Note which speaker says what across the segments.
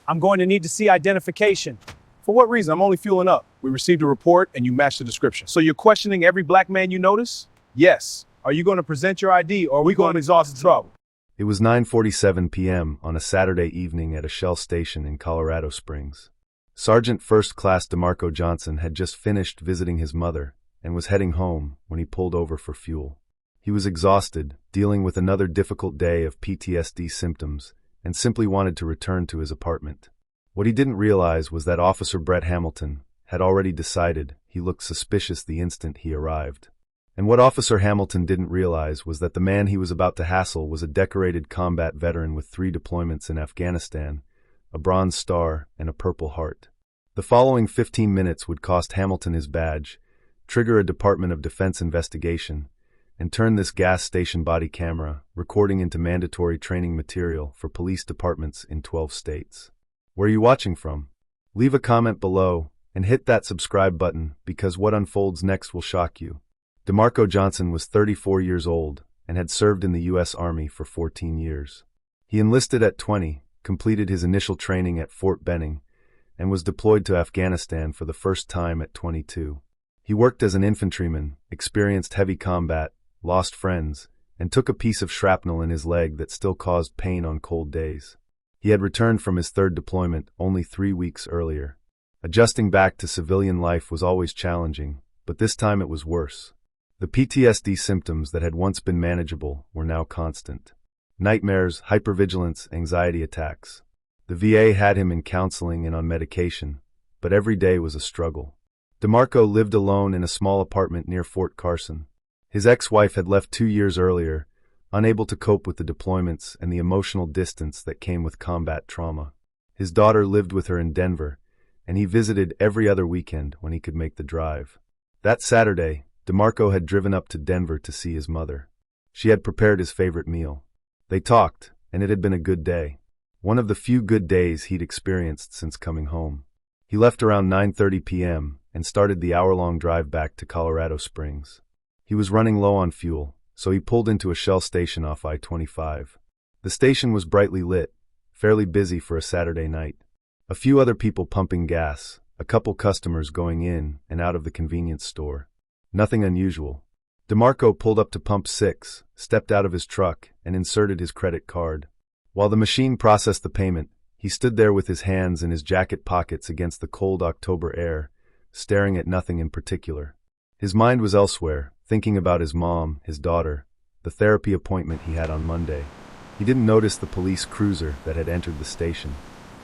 Speaker 1: I'm going to need to see identification.
Speaker 2: For what reason? I'm only fueling up. We received a report and you matched the description.
Speaker 1: So you're questioning every black man you notice?
Speaker 2: Yes.
Speaker 1: Are you going to present your ID or are we going to exhaust the trouble?
Speaker 3: It was 9:47 p.m. on a Saturday evening at a Shell station in Colorado Springs. Sergeant First Class DeMarco Johnson had just finished visiting his mother and was heading home when he pulled over for fuel. He was exhausted, dealing with another difficult day of PTSD symptoms, and simply wanted to return to his apartment. What he didn't realize was that Officer Brett Hamilton had already decided he looked suspicious the instant he arrived. And what Officer Hamilton didn't realize was that the man he was about to hassle was a decorated combat veteran with 3 deployments in Afghanistan, a Bronze Star, and a Purple Heart. The following 15 minutes would cost Hamilton his badge, trigger a Department of Defense investigation, and turn this gas station body camera recording into mandatory training material for police departments in 12 states. Where are you watching from? Leave a comment below and hit that subscribe button because what unfolds next will shock you. DeMarco Johnson was 34 years old and had served in the U.S. Army for 14 years. He enlisted at 20, completed his initial training at Fort Benning, and was deployed to Afghanistan for the first time at 22. He worked as an infantryman, experienced heavy combat, lost friends, and took a piece of shrapnel in his leg that still caused pain on cold days. He had returned from his 3rd deployment only 3 weeks earlier. Adjusting back to civilian life was always challenging, but this time it was worse. The PTSD symptoms that had once been manageable were now constant. Nightmares, hypervigilance, anxiety attacks. The VA had him in counseling and on medication, but every day was a struggle. DeMarco lived alone in a small apartment near Fort Carson. His ex-wife had left 2 years earlier, unable to cope with the deployments and the emotional distance that came with combat trauma. His daughter lived with her in Denver, and he visited every other weekend when he could make the drive. That Saturday, DeMarco had driven up to Denver to see his mother. She had prepared his favorite meal. They talked, and it had been a good day. One of the few good days he'd experienced since coming home. He left around 9:30 p.m. and started the hour-long drive back to Colorado Springs. He was running low on fuel, so he pulled into a Shell station off I-25. The station was brightly lit, fairly busy for a Saturday night. A few other people pumping gas, a couple customers going in and out of the convenience store. Nothing unusual. DeMarco pulled up to pump 6, stepped out of his truck, and inserted his credit card. While the machine processed the payment, he stood there with his hands in his jacket pockets against the cold October air, staring at nothing in particular. His mind was elsewhere, thinking about his mom, his daughter, the therapy appointment he had on Monday. He didn't notice the police cruiser that had entered the station.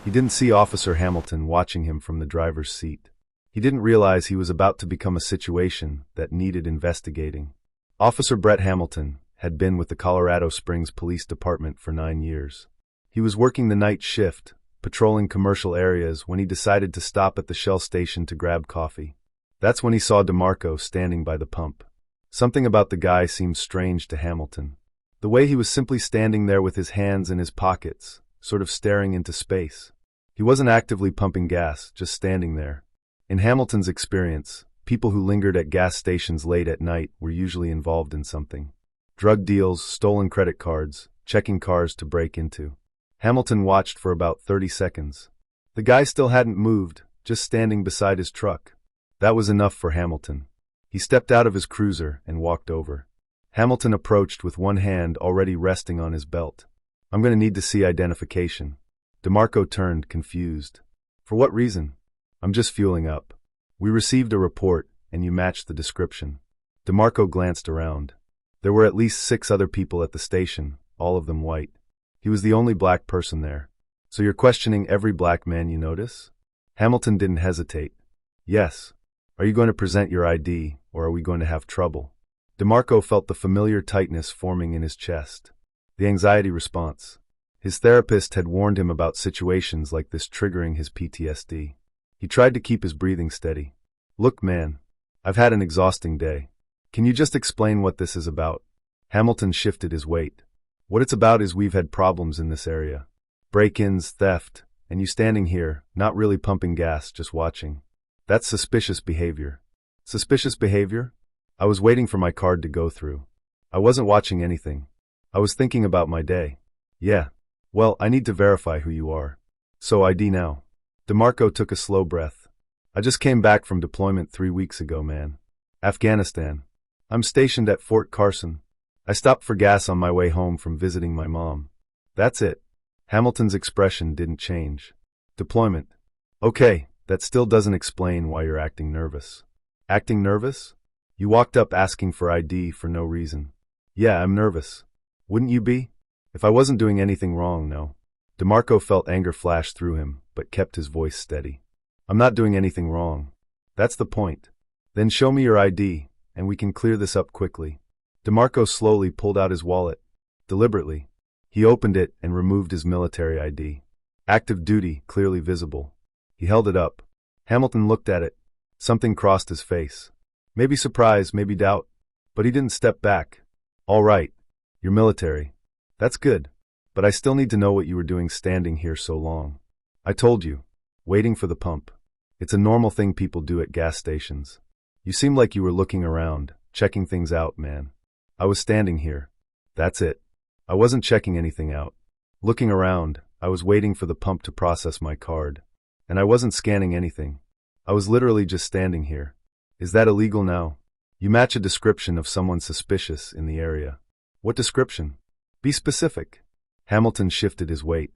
Speaker 3: He didn't see Officer Hamilton watching him from the driver's seat. He didn't realize he was about to become a situation that needed investigating. Officer Brett Hamilton had been with the Colorado Springs Police Department for 9 years. He was working the night shift, patrolling commercial areas when he decided to stop at the Shell station to grab coffee. That's when he saw DeMarco standing by the pump. Something about the guy seemed strange to Hamilton. The way he was simply standing there with his hands in his pockets, sort of staring into space. He wasn't actively pumping gas, just standing there. In Hamilton's experience, people who lingered at gas stations late at night were usually involved in something. Drug deals, stolen credit cards, checking cars to break into. Hamilton watched for about 30 seconds. The guy still hadn't moved, just standing beside his truck. That was enough for Hamilton. He stepped out of his cruiser and walked over. Hamilton approached with one hand already resting on his belt. "I'm going to need to see identification." DeMarco turned, confused. "For what reason?" "I'm just fueling up. We received a report, and you matched the description." DeMarco glanced around. There were at least 6 other people at the station, all of them white. He was the only black person there. "So you're questioning every black man you notice?" Hamilton didn't hesitate. "Yes. Are you going to present your ID, or are we going to have trouble?" DeMarco felt the familiar tightness forming in his chest. The anxiety response. His therapist had warned him about situations like this triggering his PTSD. He tried to keep his breathing steady. "Look, man, I've had an exhausting day. Can you just explain what this is about?" Hamilton shifted his weight. "What it's about is we've had problems in this area. Break-ins, theft, and you standing here, not really pumping gas, just watching. That's suspicious behavior." "Suspicious behavior?" "I was waiting for my card to go through. I wasn't watching anything. I was thinking about my day." "Yeah. Well, I need to verify who you are." So ID now. DeMarco took a slow breath. I just came back from deployment 3 weeks ago, man. Afghanistan. I'm stationed at Fort Carson. I stopped for gas on my way home from visiting my mom. That's it. Hamilton's expression didn't change. Deployment. Okay, that still doesn't explain why you're acting nervous. Acting nervous? You walked up asking for ID for no reason. Yeah, I'm nervous. Wouldn't you be? If I wasn't doing anything wrong, no. DeMarco felt anger flash through him, but kept his voice steady. I'm not doing anything wrong. That's the point. Then show me your ID, and we can clear this up quickly. DeMarco slowly pulled out his wallet. Deliberately. He opened it and removed his military ID. Active duty, clearly visible. He held it up. Hamilton looked at it. Something crossed his face. Maybe surprise, maybe doubt. But he didn't step back. All right. You're military. That's good. But I still need to know what you were doing standing here so long. I told you. Waiting for the pump. It's a normal thing people do at gas stations. You seemed like you were looking around, checking things out, man. I was standing here. That's it. I wasn't checking anything out. Looking around, I was waiting for the pump to process my card. And I wasn't scanning anything. I was literally just standing here. Is that illegal now? You match a description of someone suspicious in the area. What description? Be specific. Hamilton shifted his weight.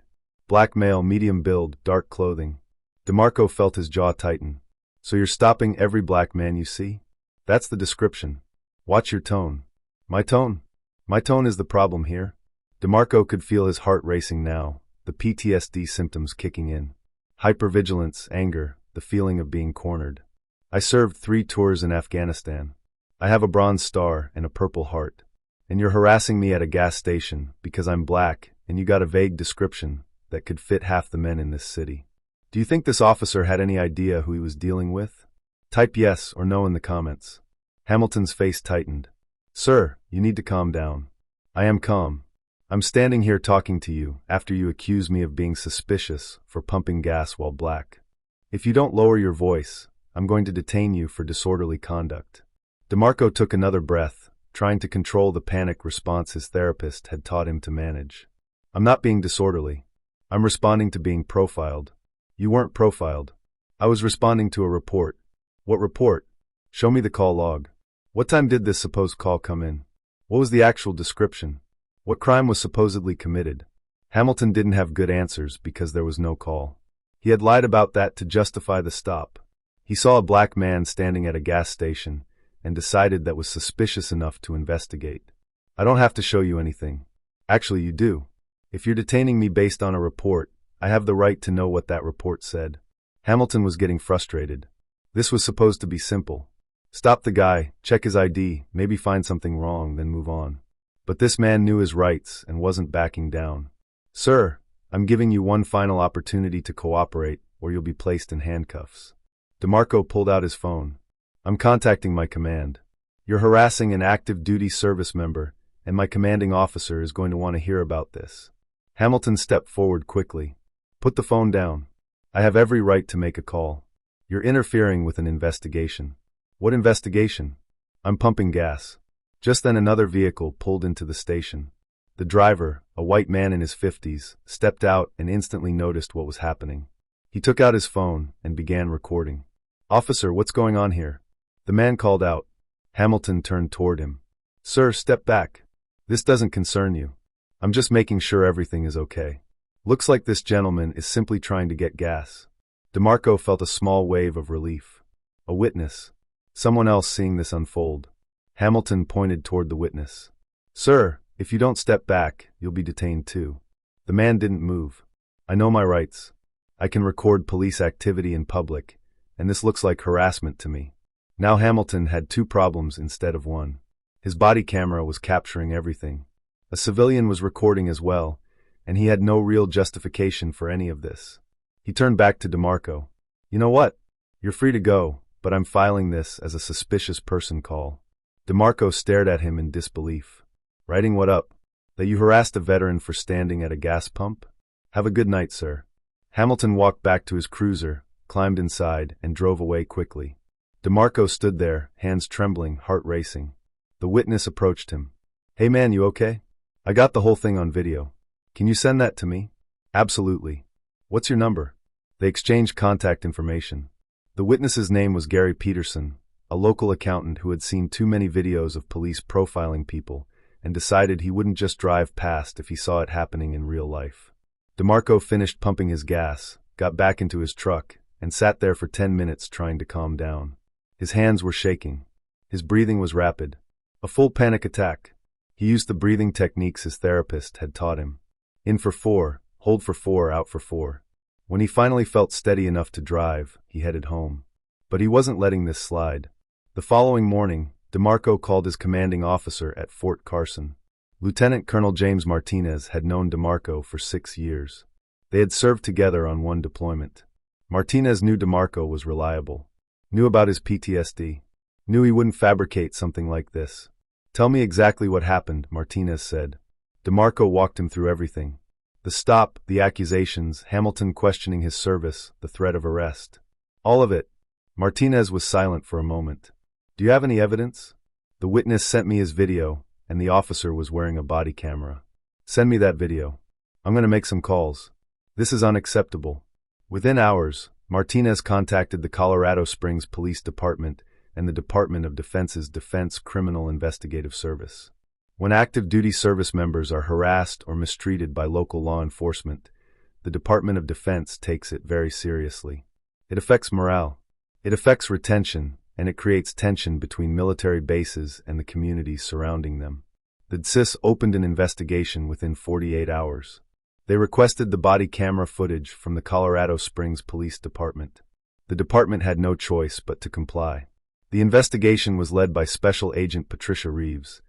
Speaker 3: Black male, medium build, dark clothing. DeMarco felt his jaw tighten. So you're stopping every black man you see? That's the description. Watch your tone. My tone? My tone is the problem here. DeMarco could feel his heart racing now, the PTSD symptoms kicking in. Hypervigilance, anger, the feeling of being cornered. I served 3 tours in Afghanistan. I have a Bronze Star and a Purple Heart. And you're harassing me at a gas station because I'm black and you got a vague description that could fit half the men in this city. Do you think this officer had any idea who he was dealing with? Type yes or no in the comments. Hamilton's face tightened. Sir, you need to calm down. I am calm. I'm standing here talking to you after you accuse me of being suspicious for pumping gas while black. If you don't lower your voice, I'm going to detain you for disorderly conduct. DeMarco took another breath, trying to control the panic response his therapist had taught him to manage. I'm not being disorderly. I'm responding to being profiled. You weren't profiled. I was responding to a report. What report? Show me the call log. What time did this supposed call come in? What was the actual description? What crime was supposedly committed? Hamilton didn't have good answers because there was no call. He had lied about that to justify the stop. He saw a black man standing at a gas station and decided that was suspicious enough to investigate. I don't have to show you anything. Actually, you do. If you're detaining me based on a report, I have the right to know what that report said. Hamilton was getting frustrated. This was supposed to be simple. Stop the guy, check his ID, maybe find something wrong, then move on. But this man knew his rights and wasn't backing down. Sir, I'm giving you one final opportunity to cooperate, or you'll be placed in handcuffs. DeMarco pulled out his phone. I'm contacting my command. You're harassing an active duty service member, and my commanding officer is going to want to hear about this. Hamilton stepped forward quickly. Put the phone down. I have every right to make a call. You're interfering with an investigation. What investigation? I'm pumping gas. Just then another vehicle pulled into the station. The driver, a white man in his 50s, stepped out and instantly noticed what was happening. He took out his phone and began recording. Officer, what's going on here? The man called out. Hamilton turned toward him. Sir, step back. This doesn't concern you. I'm just making sure everything is okay. Looks like this gentleman is simply trying to get gas. DeMarco felt a small wave of relief. A witness. Someone else seeing this unfold. Hamilton pointed toward the witness. Sir, if you don't step back, you'll be detained too. The man didn't move. I know my rights. I can record police activity in public, and this looks like harassment to me. Now Hamilton had 2 problems instead of 1. His body camera was capturing everything. A civilian was recording as well, and he had no real justification for any of this. He turned back to DeMarco. You know what? You're free to go, but I'm filing this as a suspicious person call. DeMarco stared at him in disbelief. Writing what up? That you harassed a veteran for standing at a gas pump? Have a good night, sir. Hamilton walked back to his cruiser, climbed inside, and drove away quickly. DeMarco stood there, hands trembling, heart racing. The witness approached him. Hey man, you okay? I got the whole thing on video. Can you send that to me? Absolutely. What's your number? They exchanged contact information. The witness's name was Gary Peterson, a local accountant who had seen too many videos of police profiling people and decided he wouldn't just drive past if he saw it happening in real life. DeMarco finished pumping his gas, got back into his truck, and sat there for 10 minutes trying to calm down. His hands were shaking. His breathing was rapid. A full panic attack. He used the breathing techniques his therapist had taught him. In for 4, hold for 4, out for 4. When he finally felt steady enough to drive, he headed home. But he wasn't letting this slide. The following morning, DeMarco called his commanding officer at Fort Carson. Lieutenant Colonel James Martinez had known DeMarco for 6 years. They had served together on one deployment. Martinez knew DeMarco was reliable, knew about his PTSD, knew he wouldn't fabricate something like this. "Tell me exactly what happened," Martinez said. DeMarco walked him through everything. The stop, the accusations, Hamilton questioning his service, the threat of arrest. All of it. Martinez was silent for a moment. "Do you have any evidence?" "The witness sent me his video, and the officer was wearing a body camera." "Send me that video. I'm going to make some calls. This is unacceptable." Within hours, Martinez contacted the Colorado Springs Police Department and the Department of Defense's Defense Criminal Investigative Service. When active duty service members are harassed or mistreated by local law enforcement, the Department of Defense takes it very seriously. It affects morale. It affects retention, and it creates tension between military bases and the communities surrounding them. The DSIS opened an investigation within 48 hours. They requested the body camera footage from the Colorado Springs Police Department. The department had no choice but to comply. The investigation was led by Special Agent Patricia Reeves,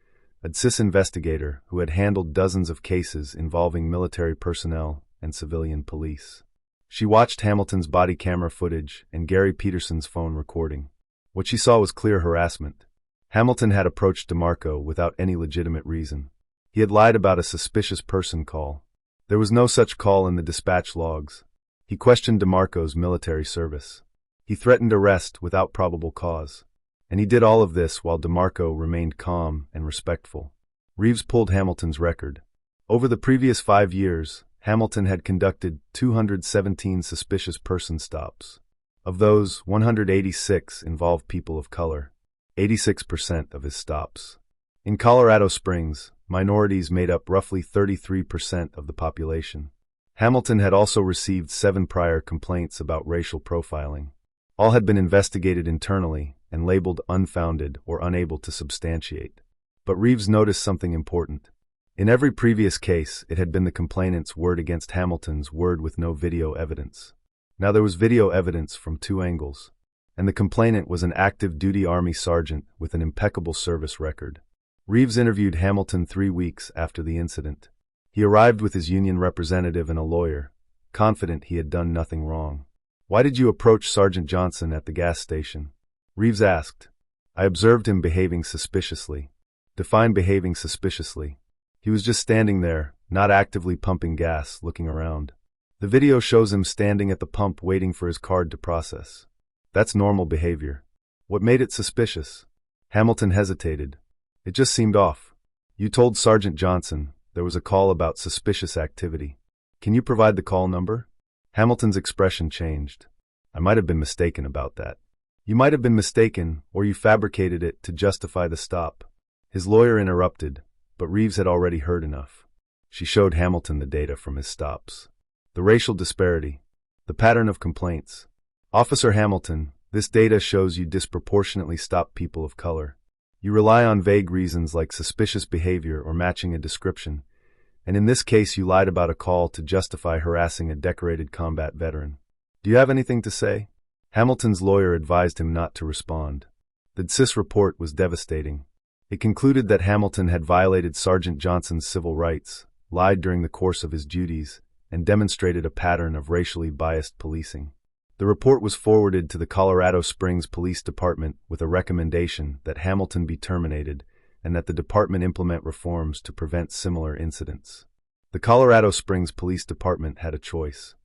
Speaker 3: a DSIS investigator who had handled dozens of cases involving military personnel and civilian police. She watched Hamilton's body camera footage and Gary Peterson's phone recording. What she saw was clear harassment. Hamilton had approached DeMarco without any legitimate reason. He had lied about a suspicious person call. There was no such call in the dispatch logs. He questioned DeMarco's military service. He threatened arrest without probable cause. And he did all of this while DeMarco remained calm and respectful. Reeves pulled Hamilton's record. Over the previous 5 years, Hamilton had conducted 217 suspicious person stops. Of those, 186 involved people of color, 86% of his stops. In Colorado Springs, minorities made up roughly 33% of the population. Hamilton had also received 7 prior complaints about racial profiling. All had been investigated internally and labeled unfounded or unable to substantiate. But Reeves noticed something important. In every previous case, it had been the complainant's word against Hamilton's word with no video evidence. Now there was video evidence from 2 angles. And the complainant was an active duty Army sergeant with an impeccable service record. Reeves interviewed Hamilton 3 weeks after the incident. He arrived with his union representative and a lawyer, confident he had done nothing wrong. "Why did you approach Sergeant Johnson at the gas station?" Reeves asked. "I observed him behaving suspiciously." Define behaving suspiciously. He was just standing there, not actively pumping gas, looking around. The video shows him standing at the pump waiting for his card to process. That's normal behavior. What made it suspicious? Hamilton hesitated. It just seemed off. You told Sergeant Johnson there was a call about suspicious activity. Can you provide the call number? Hamilton's expression changed. I might have been mistaken about that. You might have been mistaken, or you fabricated it to justify the stop. His lawyer interrupted, but Reeves had already heard enough. She showed Hamilton the data from his stops. The racial disparity. The pattern of complaints. Officer Hamilton, this data shows you disproportionately stop people of color. You rely on vague reasons like suspicious behavior or matching a description, and in this case you lied about a call to justify harassing a decorated combat veteran. Do you have anything to say? Hamilton's lawyer advised him not to respond. The DSIS report was devastating. It concluded that Hamilton had violated Sergeant Johnson's civil rights, lied during the course of his duties, and demonstrated a pattern of racially biased policing. The report was forwarded to the Colorado Springs Police Department with a recommendation that Hamilton be terminated and that the department implement reforms to prevent similar incidents. The Colorado Springs Police Department had a choice.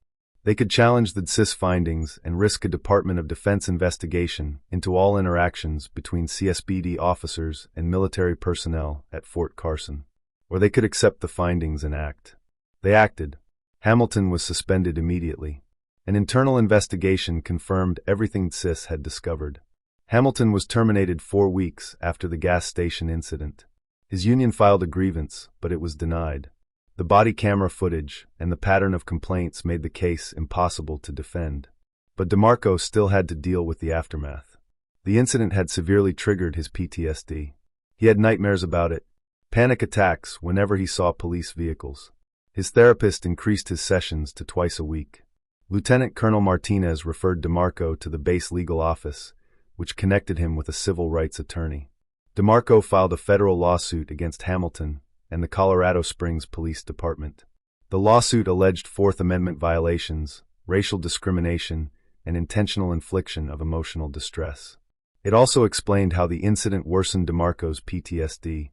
Speaker 3: They could challenge the DSIS findings and risk a Department of Defense investigation into all interactions between CSPD officers and military personnel at Fort Carson. Or they could accept the findings and act. They acted. Hamilton was suspended immediately. An internal investigation confirmed everything CIS had discovered. Hamilton was terminated 4 weeks after the gas station incident. His union filed a grievance, but it was denied. The body camera footage and the pattern of complaints made the case impossible to defend. But DeMarco still had to deal with the aftermath. The incident had severely triggered his PTSD. He had nightmares about it, panic attacks whenever he saw police vehicles. His therapist increased his sessions to twice a week. Lieutenant Colonel Martinez referred DeMarco to the base legal office, which connected him with a civil rights attorney. DeMarco filed a federal lawsuit against Hamilton and the Colorado Springs Police Department. The lawsuit alleged Fourth Amendment violations, racial discrimination, and intentional infliction of emotional distress. It also explained how the incident worsened DeMarco's PTSD,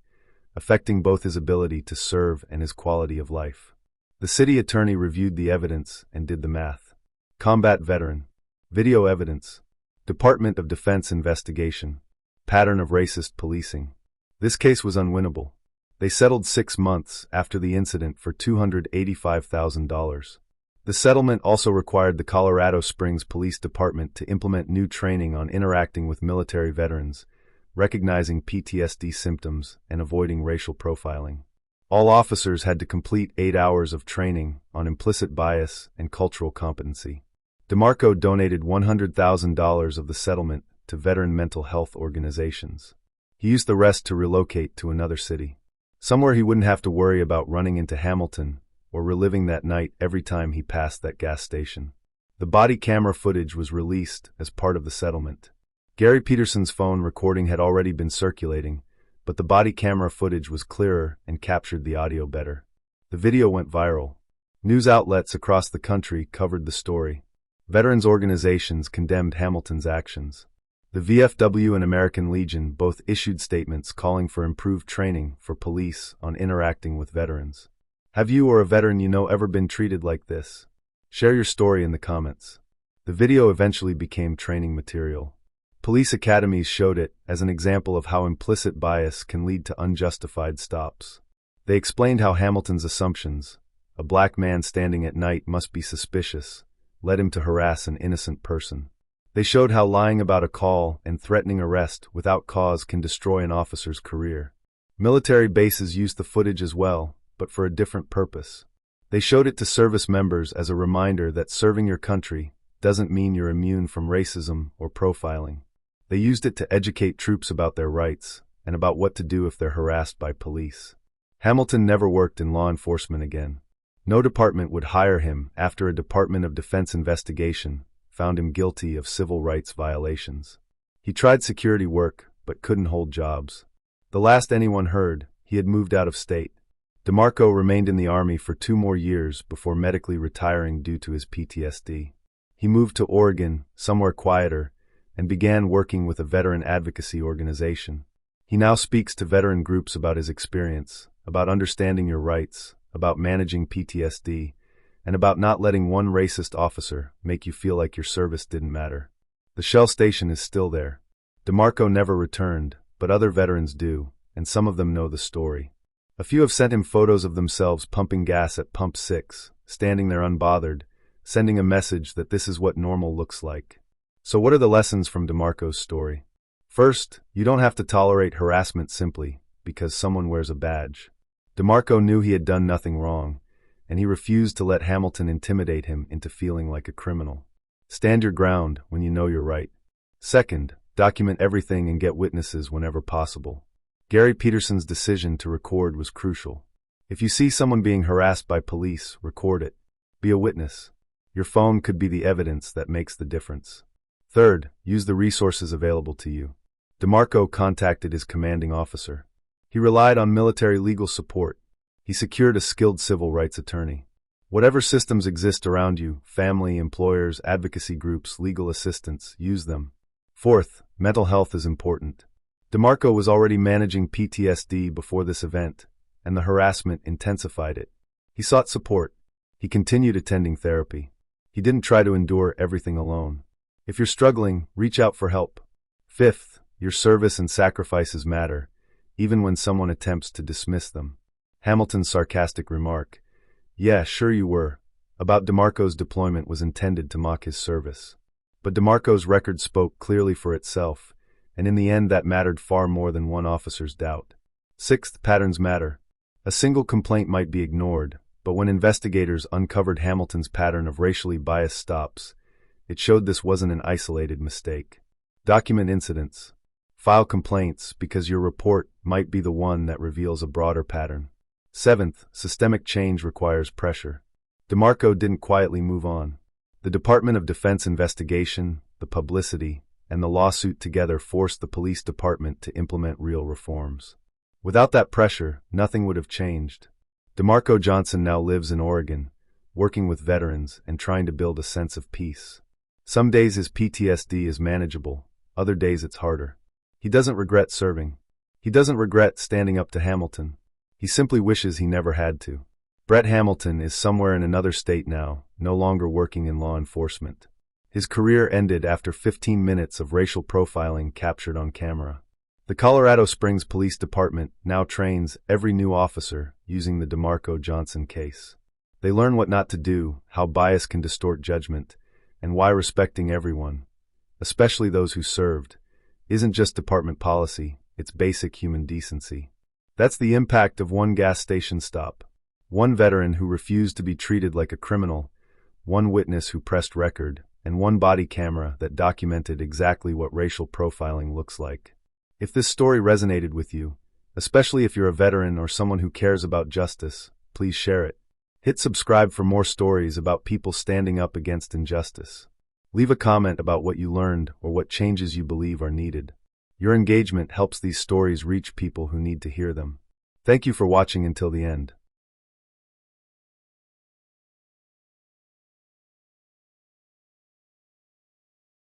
Speaker 3: affecting both his ability to serve and his quality of life. The city attorney reviewed the evidence and did the math. Combat veteran. Video evidence. Department of Defense investigation. Pattern of racist policing. This case was unwinnable. They settled 6 months after the incident for $285,000. The settlement also required the Colorado Springs Police Department to implement new training on interacting with military veterans, recognizing PTSD symptoms, and avoiding racial profiling. All officers had to complete 8 hours of training on implicit bias and cultural competency. DeMarco donated $100,000 of the settlement to veteran mental health organizations. He used the rest to relocate to another city, somewhere he wouldn't have to worry about running into Hamilton or reliving that night every time he passed that gas station. The body camera footage was released as part of the settlement. Gary Peterson's phone recording had already been circulating, but the body camera footage was clearer and captured the audio better. The video went viral. News outlets across the country covered the story. Veterans organizations condemned Hamilton's actions. The VFW and American Legion both issued statements calling for improved training for police on interacting with veterans. Have you or a veteran you know ever been treated like this? Share your story in the comments. The video eventually became training material. Police academies showed it as an example of how implicit bias can lead to unjustified stops. They explained how Hamilton's assumptions, a black man standing at night must be suspicious, led him to harass an innocent person. They showed how lying about a call and threatening arrest without cause can destroy an officer's career. Military bases used the footage as well, but for a different purpose. They showed it to service members as a reminder that serving your country doesn't mean you're immune from racism or profiling. They used it to educate troops about their rights and about what to do if they're harassed by police. Hamilton never worked in law enforcement again. No department would hire him after a Department of Defense investigation found him guilty of civil rights violations. He tried security work, but couldn't hold jobs. The last anyone heard, he had moved out of state. DeMarco remained in the Army for 2 more years before medically retiring due to his PTSD. He moved to Oregon, somewhere quieter, and began working with a veteran advocacy organization. He now speaks to veteran groups about his experience, about understanding your rights, about managing PTSD, and about not letting one racist officer make you feel like your service didn't matter. The Shell station is still there. DeMarco never returned, but other veterans do, and some of them know the story. A few have sent him photos of themselves pumping gas at Pump 6, standing there unbothered, sending a message that this is what normal looks like. So what are the lessons from DeMarco's story? First, you don't have to tolerate harassment simply because someone wears a badge. DeMarco knew he had done nothing wrong, and he refused to let Hamilton intimidate him into feeling like a criminal. Stand your ground when you know you're right. Second, document everything and get witnesses whenever possible. Gary Peterson's decision to record was crucial. If you see someone being harassed by police, record it. Be a witness. Your phone could be the evidence that makes the difference. Third, use the resources available to you. DeMarco contacted his commanding officer. He relied on military legal support. He secured a skilled civil rights attorney. Whatever systems exist around you, family, employers, advocacy groups, legal assistance, use them. Fourth, mental health is important. DeMarco was already managing PTSD before this event, and the harassment intensified it. He sought support. He continued attending therapy. He didn't try to endure everything alone. If you're struggling, reach out for help. Fifth, your service and sacrifices matter, even when someone attempts to dismiss them. Hamilton's sarcastic remark, "Yeah, sure you were, about DeMarco's deployment was intended to mock his service. But DeMarco's record spoke clearly for itself, and in the end that mattered far more than one officer's doubt. Sixth, patterns matter. A single complaint might be ignored, but when investigators uncovered Hamilton's pattern of racially biased stops, it showed this wasn't an isolated mistake. Document incidents. File complaints, because your report might be the one that reveals a broader pattern. Seventh, systemic change requires pressure. DeMarco didn't quietly move on. The Department of Defense investigation, the publicity, and the lawsuit together forced the police department to implement real reforms. Without that pressure, nothing would have changed. DeMarco Johnson now lives in Oregon, working with veterans and trying to build a sense of peace. Some days his PTSD is manageable, other days it's harder. He doesn't regret serving. He doesn't regret standing up to Hamilton. He simply wishes he never had to. Brett Hamilton is somewhere in another state now, no longer working in law enforcement. His career ended after 15 minutes of racial profiling captured on camera. The Colorado Springs Police Department now trains every new officer using the DeMarco Johnson case. They learn what not to do, how bias can distort judgment, and why respecting everyone, especially those who served, isn't just department policy, it's basic human decency. That's the impact of one gas station stop. One veteran who refused to be treated like a criminal, one witness who pressed record, and one body camera that documented exactly what racial profiling looks like. If this story resonated with you, especially if you're a veteran or someone who cares about justice, please share it. Hit subscribe for more stories about people standing up against injustice. Leave a comment about what you learned or what changes you believe are needed. Your engagement helps these stories reach people who need to hear them. Thank you for watching until the end.